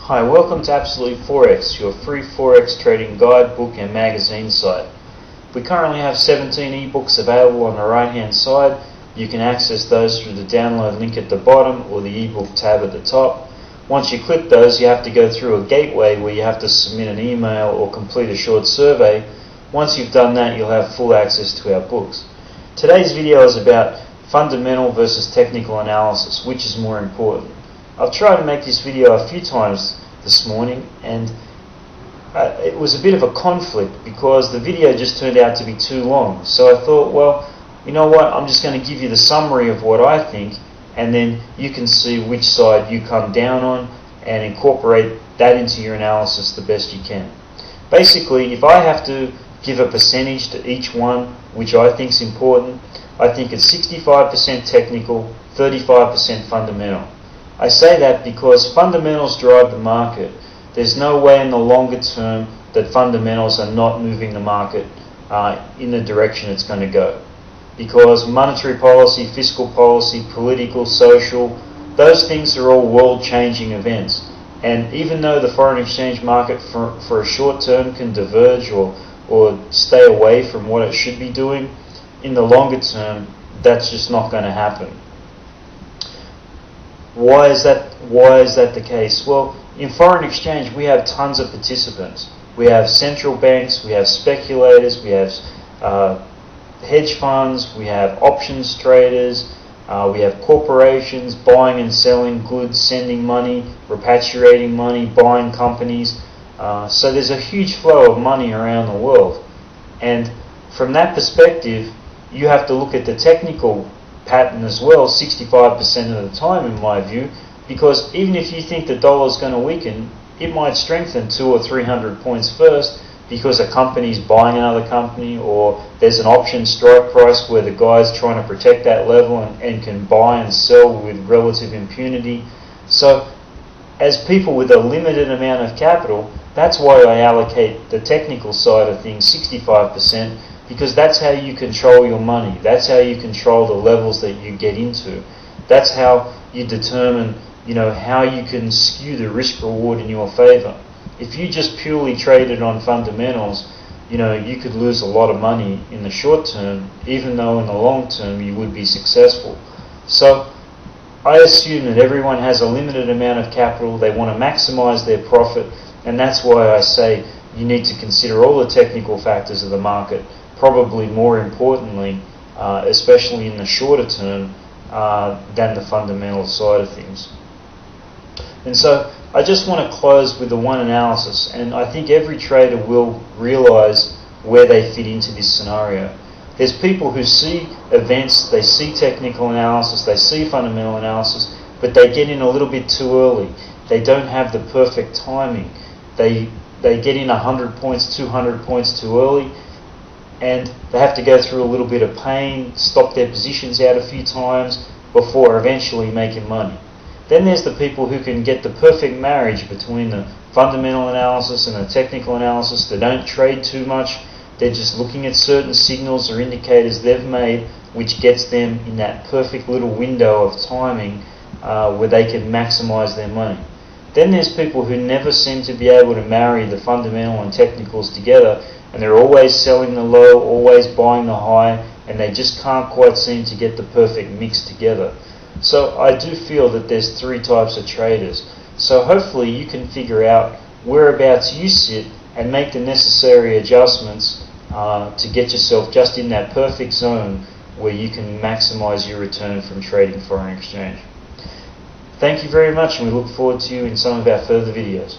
Hi, welcome to Absolute Forex, your free Forex trading guide, book and magazine site. We currently have 17 ebooks available on the right hand side. You can access those through the download link at the bottom or the ebook tab at the top. Once you click those, you have to go through a gateway where you have to submit an email or complete a short survey. Once you've done that, you'll have full access to our books. Today's video is about fundamental versus technical analysis, which is more important. I've tried to make this video a few times this morning, and it was a bit of a conflict because the video just turned out to be too long. So I thought, well, you know what, I'm just going to give you the summary of what I think, and then you can see which side you come down on and incorporate that into your analysis the best you can. Basically, if I have to give a percentage to each one, which I think is important, I think it's 65% technical, 35% fundamental. I say that because fundamentals drive the market. There's no way in the longer term that fundamentals are not moving the market in the direction it's going to go. Because monetary policy, fiscal policy, political, social, those things are all world-changing events. And even though the foreign exchange market for a short term can diverge or stay away from what it should be doing, in the longer term, that's just not going to happen. Why is that the case? Well, in foreign exchange we have tons of participants. We have central banks, we have speculators, we have hedge funds, we have options traders, we have corporations buying and selling goods, sending money, repatriating money, buying companies. So there's a huge flow of money around the world. And from that perspective, you have to look at the technical pattern as well 65% of the time, in my view, because even if you think the dollar is going to weaken, it might strengthen 200 or 300 points first because a company is buying another company, or there's an option strike price where the guy's trying to protect that level and can buy and sell with relative impunity. So as people with a limited amount of capital, that's why I allocate the technical side of things 65%, because that's how you control your money. That's how you control the levels that you get into. That's how you determine, how you can skew the risk reward in your favor. If you just purely traded on fundamentals, you could lose a lot of money in the short term, even though in the long term you would be successful. So I assume that everyone has a limited amount of capital. They want to maximize their profit, and that's why I say you need to consider all the technical factors of the market, probably more importantly, especially in the shorter term, than the fundamental side of things. And so I just want to close with the one analysis, and I think every trader will realize where they fit into this scenario. There's people who see events, they see technical analysis, they see fundamental analysis, but they get in a little bit too early. They don't have the perfect timing. They get in 100 points, 200 points too early, and they have to go through a little bit of pain, stop their positions out a few times before eventually making money. Then there's the people who can get the perfect marriage between the fundamental analysis and the technical analysis. They don't trade too much. They're just looking at certain signals or indicators they've made, which gets them in that perfect little window of timing where they can maximize their money. Then there's people who never seem to be able to marry the fundamental and technicals together, and they're always selling the low, always buying the high, and they just can't quite seem to get the perfect mix together. So I do feel that there's three types of traders. So hopefully you can figure out whereabouts you sit and make the necessary adjustments to get yourself just in that perfect zone where you can maximize your return from trading foreign exchange. Thank you very much, and we look forward to you in some of our further videos.